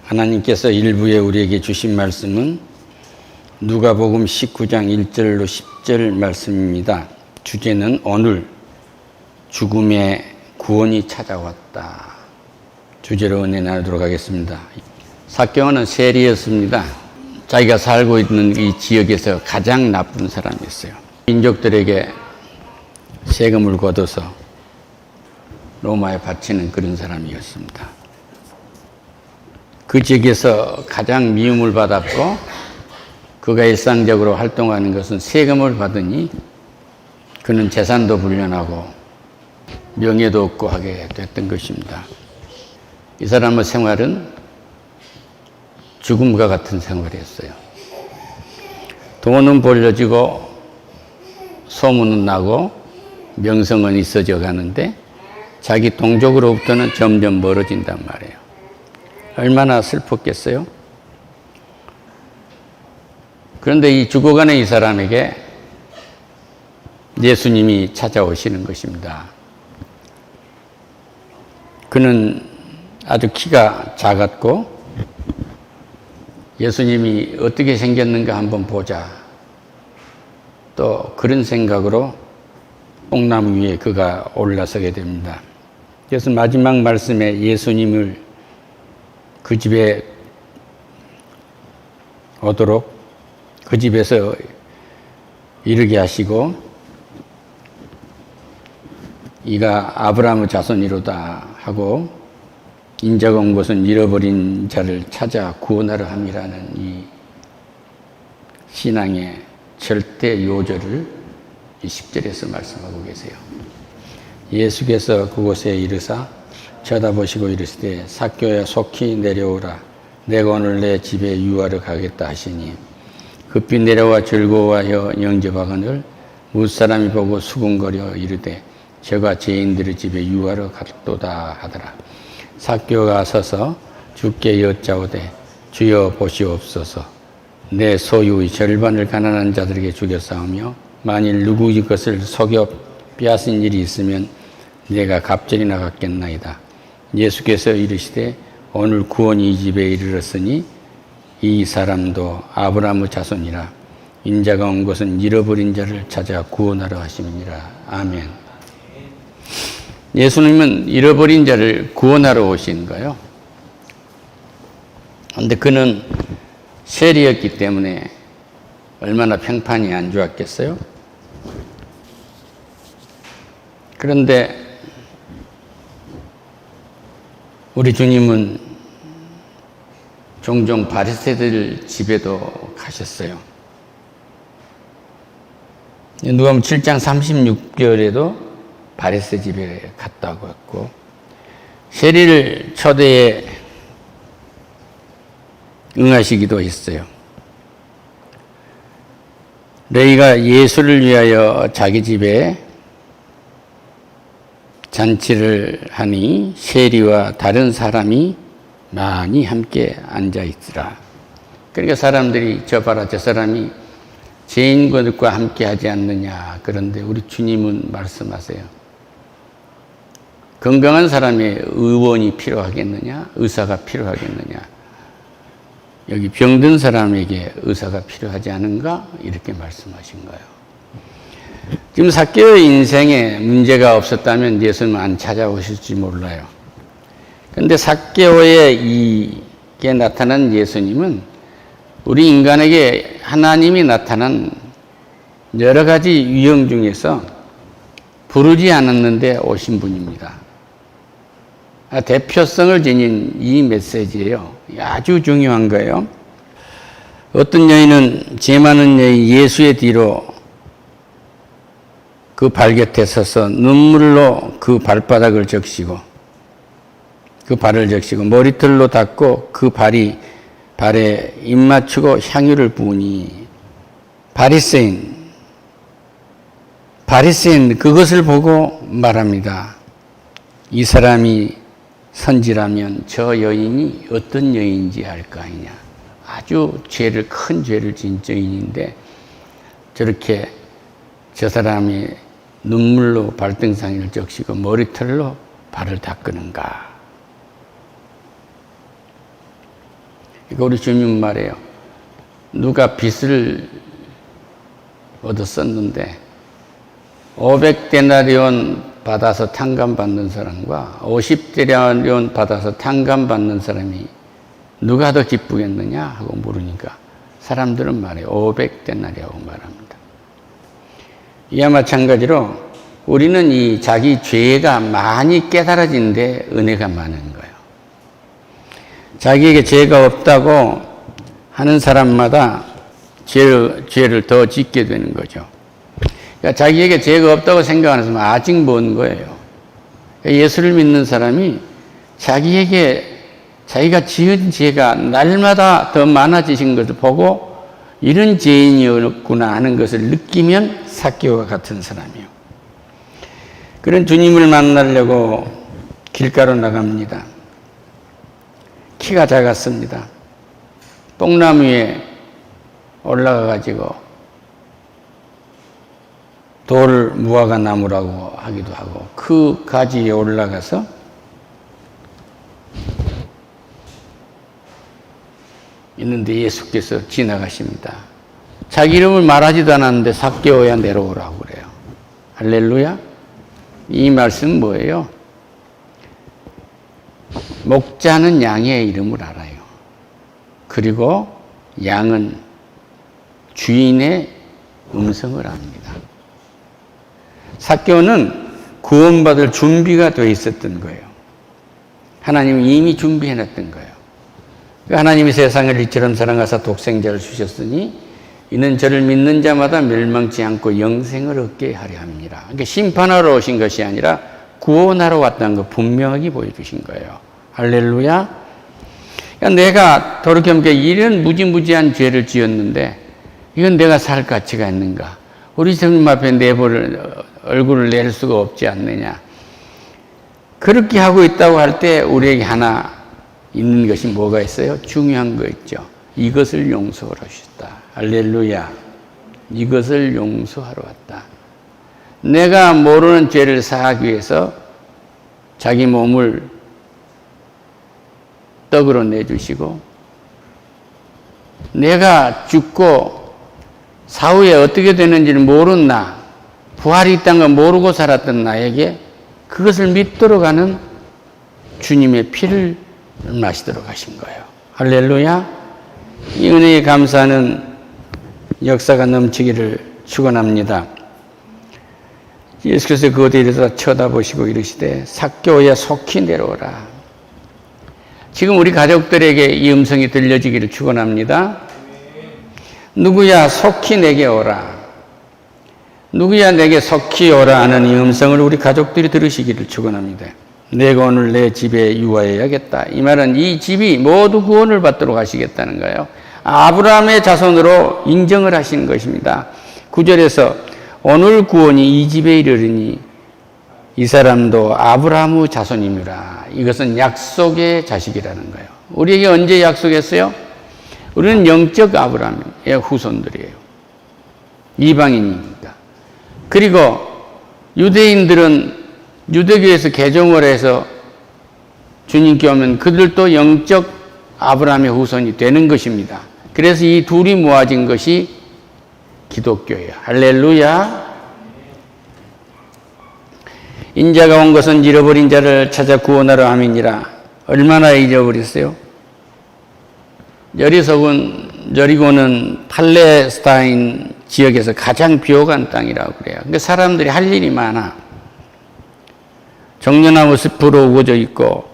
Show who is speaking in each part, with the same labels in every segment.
Speaker 1: 하나님께서 일부에 우리에게 주신 말씀은 누가복음 19장 1절로 10절 말씀입니다. 주제는 오늘 죽음의 구원이 찾아왔다. 주제로 은혜 나누도록 하겠습니다. 삭개오는 세리였습니다. 자기가 살고 있는 이 지역에서 가장 나쁜 사람이었어요. 민족들에게 세금을 걷어서 로마에 바치는 그런 사람이었습니다. 그 지역에서 가장 미움을 받았고 그가 일상적으로 활동하는 것은 세금을 받으니 그는 재산도 불련하고 명예도 없고 하게 됐던 것입니다. 이 사람의 생활은 죽음과 같은 생활이었어요. 돈은 벌려지고 소문은 나고 명성은 있어져 가는데 자기 동족으로부터는 점점 멀어진단 말이에요. 얼마나 슬펐겠어요? 그런데 이 죽어가는 이 사람에게 예수님이 찾아오시는 것입니다. 그는 아주 키가 작았고 예수님이 어떻게 생겼는가 한번 보자. 또 그런 생각으로 뽕나무 위에 그가 올라서게 됩니다. 그래서 마지막 말씀에 예수님을 그 집에 오도록 그 집에서 이르게 하시고 이가 아브라함의 자손이로다 하고 인자가 온 곳은 잃어버린 자를 찾아 구원하려 함이라는 이 신앙의 절대 요절을 이 10절에서 말씀하고 계세요. 예수께서 그곳에 이르사 쳐다보시고 이르시되 삭개오야 속히 내려오라. 내가 오늘 내 집에 유하러 가겠다 하시니 급히 내려와 즐거워하여 영접하거늘 무사람이 보고 수군거려 이르되 저가 죄인들의 집에 유하러 갔도다 하더라. 삭개오가 서서 주께 여짜오되 주여 보시옵소서. 내 소유의 절반을 가난한 자들에게 주겠사오며 만일 누구의 것을 속여 빼앗은 일이 있으면 내가 갑절이 나갔겠나이다. 예수께서 이르시되 오늘 구원이 이 집에 이르렀으니 이 사람도 아브라함의 자손이라. 인자가 온 것은 잃어버린 자를 찾아 구원하러 하심이니라. 아멘. 예수님은 잃어버린 자를 구원하러 오신 거예요. 그런데 그는 세리였기 때문에 얼마나 평판이 안 좋았겠어요? 그런데 우리 주님은 종종 바리새인들 집에도 가셨어요. 누가복음 7장 36절에도 바리새 집에 갔다고 했고 세리를 초대에 응하시기도 했어요. 레위가 예수를 위하여 자기 집에 잔치를 하니 세리와 다른 사람이 많이 함께 앉아 있으라. 그러니까 사람들이 저 봐라 저 사람이 죄인들과 함께 하지 않느냐. 그런데 우리 주님은 말씀하세요. 건강한 사람의 의원이 필요하겠느냐? 의사가 필요하겠느냐? 여기 병든 사람에게 의사가 필요하지 않은가? 이렇게 말씀하신 거예요. 지금 삭개오의 인생에 문제가 없었다면 예수님은 안 찾아오실지 몰라요. 그런데 삭개오의 이게 나타난 예수님은 우리 인간에게 하나님이 나타난 여러 가지 유형 중에서 부르지 않았는데 오신 분입니다. 대표성을 지닌 이 메시지예요. 아주 중요한 거예요. 어떤 여인은 죄 많은 여인 예수의 뒤로 그 발 곁에 서서 눈물로 그 발바닥을 적시고 그 발을 적시고 머리털로 닦고 그 발에 입 맞추고 향유를 부으니 바리새인 그것을 보고 말합니다. 이 사람이 선지라면 저 여인이 어떤 여인인지 알 거 아니냐. 아주 큰 죄를 지은 여인인데 저렇게 저 사람이 눈물로 발등상을 적시고 머리털로 발을 닦는가. 이거 우리 주님 말이에요. 누가 빚을 얻었었는데 500데나리온 받아서 탕감받는 사람과 50데나리온 받아서 탕감받는 사람이 누가 더 기쁘겠느냐 하고 물으니까 사람들은 말해요. 500데나리라고 말합니다. 이와 마찬가지로 우리는 이 자기 죄가 많이 깨달아지는데 은혜가 많은 거예요. 자기에게 죄가 없다고 하는 사람마다 죄를 더 짓게 되는 거죠. 그러니까 자기에게 죄가 없다고 생각하는 사람은 아직 먼 거예요. 예수를 믿는 사람이 자기가 지은 죄가 날마다 더 많아지신 것을 보고 이런 죄인이었구나 하는 것을 느끼면 삭개오와 같은 사람이에요. 그런 주님을 만나려고 길가로 나갑니다. 키가 작았습니다. 뽕나무 위에 올라가가지고 돌 무화과 나무라고 하기도 하고 그 가지에 올라가서 있는데 예수께서 지나가십니다. 자기 이름을 말하지도 않았는데 삭개오야 내려오라고 그래요. 할렐루야. 이 말씀은 뭐예요? 목자는 양의 이름을 알아요. 그리고 양은 주인의 음성을 압니다. 삭개오는 구원받을 준비가 되어 있었던 거예요. 하나님이 이미 준비해놨던 거예요. 하나님이 세상을 이처럼 사랑하사 독생자를 주셨으니 이는 저를 믿는 자마다 멸망치 않고 영생을 얻게 하려 함이라. 그러니까 심판하러 오신 것이 아니라 구원하러 왔다는 거 분명하게 보여주신 거예요. 할렐루야. 그러니까 내가 돌이켜보니까 이런 무지무지한 죄를 지었는데 이건 내가 살 가치가 있는가? 우리 주님 앞에 얼굴을 낼 수가 없지 않느냐? 그렇게 하고 있다고 할 때 우리에게 하나 있는 것이 뭐가 있어요? 중요한 거 있죠. 이것을 용서하러 오셨다. 할렐루야. 이것을 용서하러 왔다. 내가 모르는 죄를 사하기 위해서 자기 몸을 떡으로 내주시고 내가 죽고 사후에 어떻게 되는지를 모르는 나, 부활이 있다는 걸 모르고 살았던 나에게 그것을 믿도록 하는 주님의 피를 마시도록 하신 거예요. 할렐루야. 이 은혜에 감사하는 역사가 넘치기를 축원합니다. 예수께서 그곳에 이르사 쳐다보시고 이르시되 삭개오야 속히 내려오라. 지금 우리 가족들에게 이 음성이 들려지기를 축원합니다. 누구야 속히 내게 오라. 누구야 내게 속히 오라 하는 이 음성을 우리 가족들이 들으시기를 축원합니다. 내가 오늘 내 집에 유하여야겠다. 이 말은 이 집이 모두 구원을 받도록 하시겠다는 거예요. 아브라함의 자손으로 인정을 하시는 것입니다. 9절에서 오늘 구원이 이 집에 이르리니 이 사람도 아브라함의 자손이므라. 이것은 약속의 자식이라는 거예요. 우리에게 언제 약속했어요? 우리는 영적 아브라함의 후손들이에요. 이방인이니까. 그리고 유대인들은 유대교에서 개종을 해서 주님께 오면 그들도 영적 아브라함의 후손이 되는 것입니다. 그래서 이 둘이 모아진 것이 기독교예요. 할렐루야. 인자가 온 것은 잃어버린 자를 찾아 구원하러 함이니라. 얼마나 잃어버렸어요? 여리고는 팔레스타인 지역에서 가장 비옥한 땅이라고 그래요. 그러니까 사람들이 할 일이 많아. 정년나무 숲으로 우거져 있고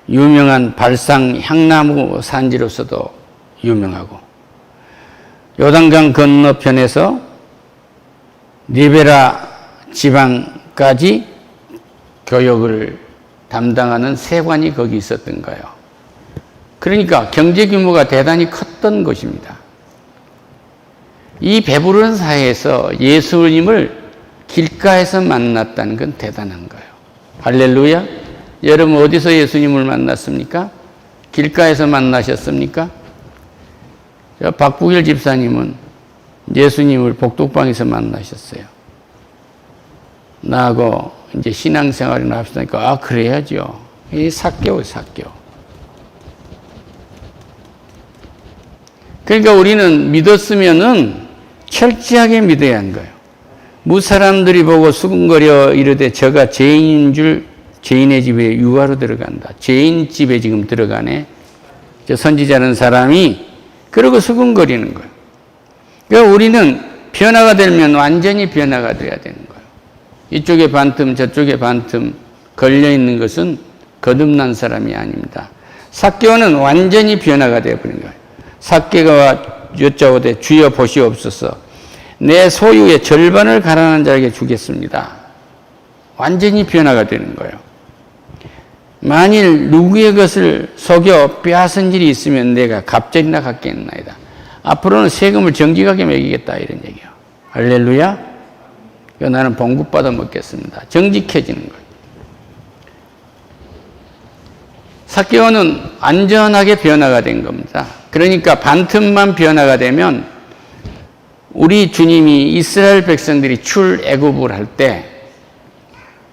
Speaker 1: 유명한 발상 향나무 산지로서도 유명하고 요단강 건너편에서 리베라 지방까지 교역을 담당하는 세관이 거기 있었던 거예요. 그러니까 경제 규모가 대단히 컸던 것입니다. 이 배부른 사회에서 예수님을 길가에서 만났다는 건 대단한 거예요. 할렐루야. 여러분 어디서 예수님을 만났습니까? 길가에서 만나셨습니까? 박부길 집사님은 예수님을 복덕방에서 만나셨어요. 나하고 이제 신앙생활이나 합시다니까 그래야죠. 이 삭개오. 그러니까 우리는 믿었으면은 철저하게 믿어야 하는 거예요. 무사람들이 보고 수군거려 이르되 저가 죄인인 줄 죄인의 집에 유화로 들어간다. 죄인 집에 지금 들어가네. 저 선지자는 사람이 그러고 수군거리는 거예요. 그러니까 우리는 변화가 되면 완전히 변화가 돼야 되는 거예요. 이쪽에 반틈 저쪽에 반틈 걸려있는 것은 거듭난 사람이 아닙니다. 삭개오는 완전히 변화가 되어버린 거예요. 삭개가 여짜오되 주여 보시옵소서 내 소유의 절반을 가난한 자에게 주겠습니다. 완전히 변화가 되는 거예요. 만일 누구의 것을 속여 빼앗은 일이 있으면 내가 갑절이나 갖겠나이다. 앞으로는 세금을 정직하게 매기겠다 이런 얘기예요. 할렐루야. 나는 봉급받아 먹겠습니다. 정직해지는 거예요. 삭개오는 안전하게 변화가 된 겁니다. 그러니까 반틈만 변화가 되면 우리 주님이 이스라엘 백성들이 출애굽을 할 때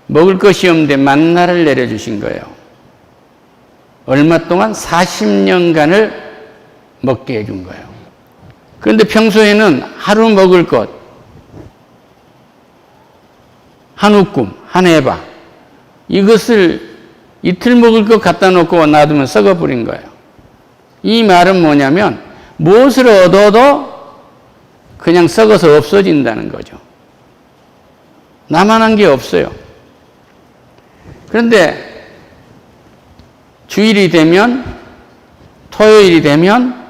Speaker 1: 먹을 것이 없는데 만나를 내려주신 거예요. 얼마 동안 40년간을 먹게 해준 거예요. 그런데 평소에는 하루 먹을 것, 한 우꿈, 한 해바 이것을 이틀 먹을 것 갖다 놓고 놔두면 썩어버린 거예요. 이 말은 뭐냐면 무엇을 얻어도 그냥 썩어서 없어진다는 거죠. 남아난 게 없어요. 그런데 주일이 되면, 토요일이 되면,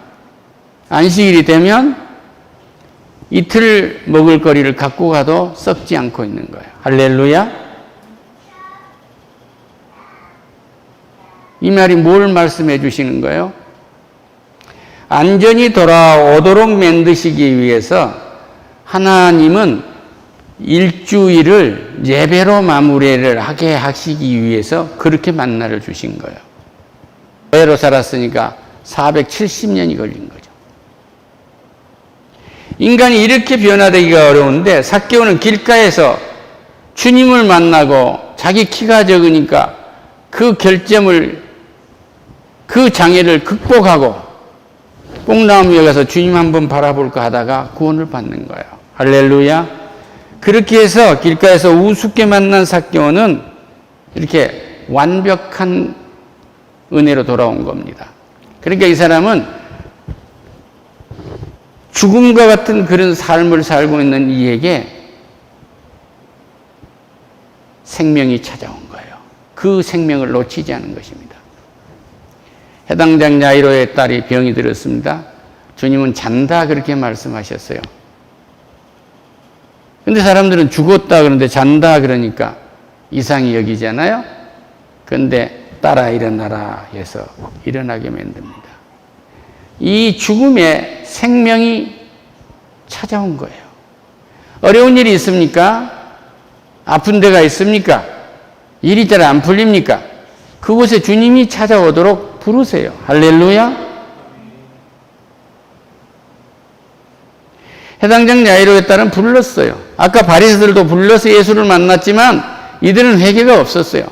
Speaker 1: 안식일이 되면 이틀 먹을 거리를 갖고 가도 썩지 않고 있는 거예요. 할렐루야. 이 말이 뭘 말씀해 주시는 거예요? 안전히 돌아오도록 만드시기 위해서 하나님은 일주일을 예배로 마무리를 하게 하시기 위해서 그렇게 만나를 주신 거예요. 예배로 살았으니까 470년이 걸린 거죠. 인간이 이렇게 변화되기가 어려운데 삭개오는 길가에서 주님을 만나고 자기 키가 적으니까 그 결점을 그 장애를 극복하고 뽕나무 위에 가서 주님 한번 바라볼까 하다가 구원을 받는 거예요. 할렐루야. 그렇게 해서 길가에서 우습게 만난 삭개오는 이렇게 완벽한 은혜로 돌아온 겁니다. 그러니까 이 사람은 죽음과 같은 그런 삶을 살고 있는 이에게 생명이 찾아온 거예요. 그 생명을 놓치지 않은 것입니다. 해당장 야이로의 딸이 병이 들었습니다. 주님은 잔다 그렇게 말씀하셨어요. 근데 사람들은 죽었다 그러는데 잔다 그러니까 이상히 여기잖아요. 근데 딸아 일어나라 해서 일어나게 만듭니다. 이 죽음에 생명이 찾아온 거예요. 어려운 일이 있습니까? 아픈 데가 있습니까? 일이 잘 안 풀립니까? 그곳에 주님이 찾아오도록 부르세요. 할렐루야. 해당장 야이로에 따른 불렀어요. 아까 바리새들도 불러서 예수를 만났지만 이들은 회개가 없었어요.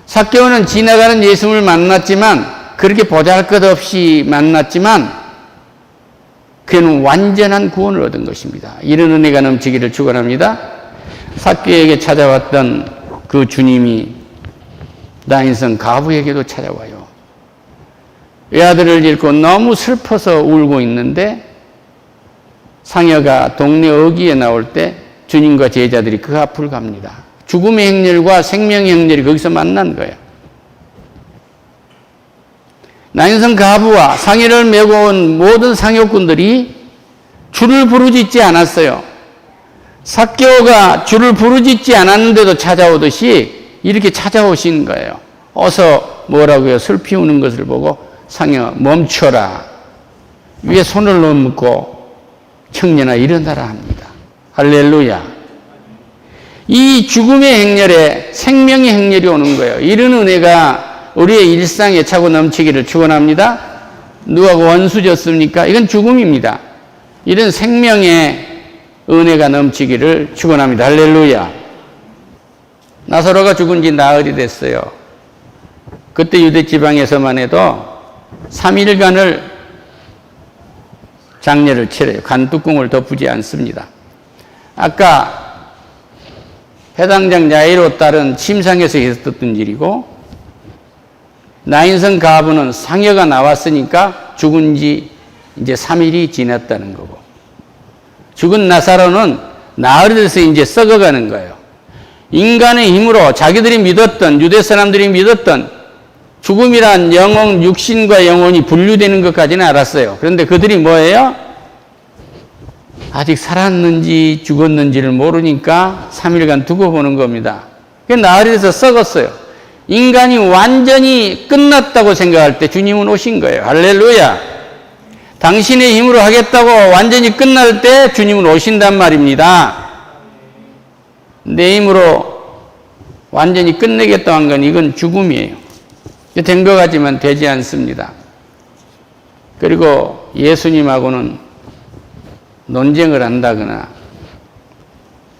Speaker 1: 삭개오는 지나가는 예수를 만났지만 그렇게 보잘것없이 만났지만 그는 완전한 구원을 얻은 것입니다. 이런 은혜가 넘치기를 축원합니다. 삭개오에게 찾아왔던 그 주님이 나인성 가부에게도 찾아와요. 외아들을 잃고 너무 슬퍼서 울고 있는데 상여가 동네 어귀에 나올 때 주님과 제자들이 그 앞을 갑니다. 죽음의 행렬과 생명의 행렬이 거기서 만난 거예요. 나인성 가부와 상여를 메고 온 모든 상여꾼들이 줄을 부르짖지 않았어요. 삭개오가 줄을 부르짖지 않았는데도 찾아오듯이 이렇게 찾아오신 거예요. 어서 뭐라고요? 슬피 우는 것을 보고 상여 멈춰라. 위에 손을 놓고 청년아 일어나라 합니다. 할렐루야. 이 죽음의 행렬에 생명의 행렬이 오는 거예요. 이런 은혜가 우리의 일상에 차고 넘치기를 축원합니다. 누가 원수졌습니까? 이건 죽음입니다. 이런 생명의 은혜가 넘치기를 축원합니다. 할렐루야. 나사로가 죽은 지 나흘이 됐어요. 그때 유대 지방에서만 해도 3일간을 장례를 치러요. 간뚜껑을 덮지 않습니다. 아까 해당장 야이로 딸은 침상에서 있었던 일이고, 나인성 가부는 상여가 나왔으니까 죽은 지 이제 3일이 지났다는 거고, 죽은 나사로는 나흘에서 이제 썩어가는 거예요. 인간의 힘으로 자기들이 믿었던, 유대 사람들이 믿었던 죽음이란 영혼, 육신과 영혼이 분류되는 것까지는 알았어요. 그런데 그들이 뭐예요? 아직 살았는지 죽었는지를 모르니까 3일간 두고 보는 겁니다. 나흘에서 썩었어요. 인간이 완전히 끝났다고 생각할 때 주님은 오신 거예요. 할렐루야. 당신의 힘으로 하겠다고 완전히 끝날 때 주님은 오신단 말입니다. 내 힘으로 완전히 끝내겠다고 한 건 이건 죽음이에요. 된 것 같지만 되지 않습니다. 그리고 예수님하고는 논쟁을 한다거나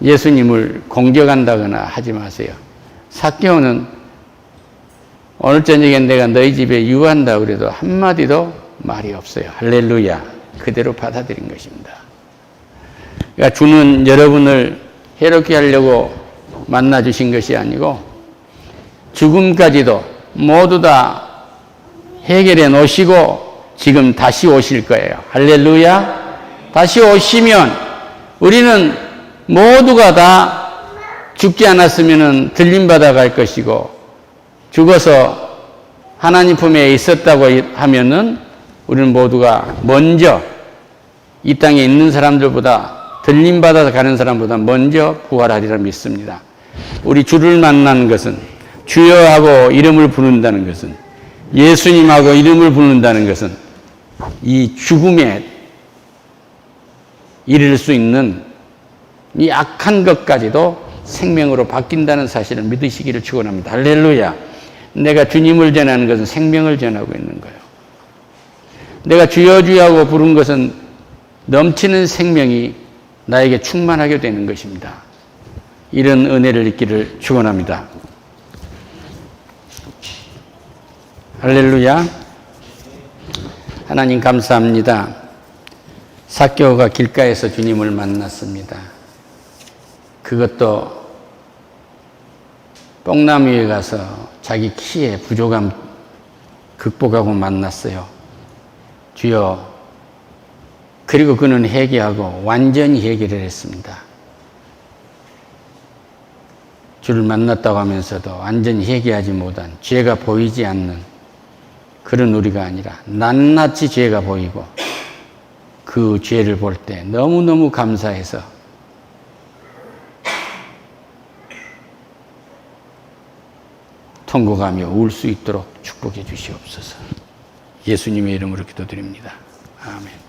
Speaker 1: 예수님을 공격한다거나 하지 마세요. 삭개오는 오늘 저녁에 내가 너희 집에 유한다 그래도 한마디도 말이 없어요. 할렐루야. 그대로 받아들인 것입니다. 그러니까 주는 여러분을 해롭게 하려고 만나주신 것이 아니고 죽음까지도 모두 다 해결해 놓으시고 지금 다시 오실 거예요. 할렐루야. 다시 오시면 우리는 모두가 다 죽지 않았으면 들림받아 갈 것이고, 죽어서 하나님 품에 있었다고 하면은 우리는 모두가 먼저 이 땅에 있는 사람들보다, 들림받아서 가는 사람보다 먼저 부활하리라 믿습니다. 우리 주를 만나는 것은, 주여 하고 이름을 부른다는 것은, 예수님하고 이름을 부른다는 것은 이 죽음에 이를 수 있는 이 악한 것까지도 생명으로 바뀐다는 사실을 믿으시기를 축원합니다. 할렐루야. 내가 주님을 전하는 것은 생명을 전하고 있는 거예요. 내가 주여 주여 하고 부른 것은 넘치는 생명이 나에게 충만하게 되는 것입니다. 이런 은혜를 잊기를 축원합니다. 할렐루야. 하나님 감사합니다. 삭개오가 길가에서 주님을 만났습니다. 그것도 뽕나무 위에 가서 자기 키에 부족함 극복하고 만났어요. 주여. 그리고 그는 회개하고 완전히 회개를 했습니다. 주를 만났다고 하면서도 완전히 회개하지 못한, 죄가 보이지 않는 그런 우리가 아니라 낱낱이 죄가 보이고 그 죄를 볼 때 너무너무 감사해서 통곡하며 울 수 있도록 축복해 주시옵소서. 예수님의 이름으로 기도드립니다. 아멘.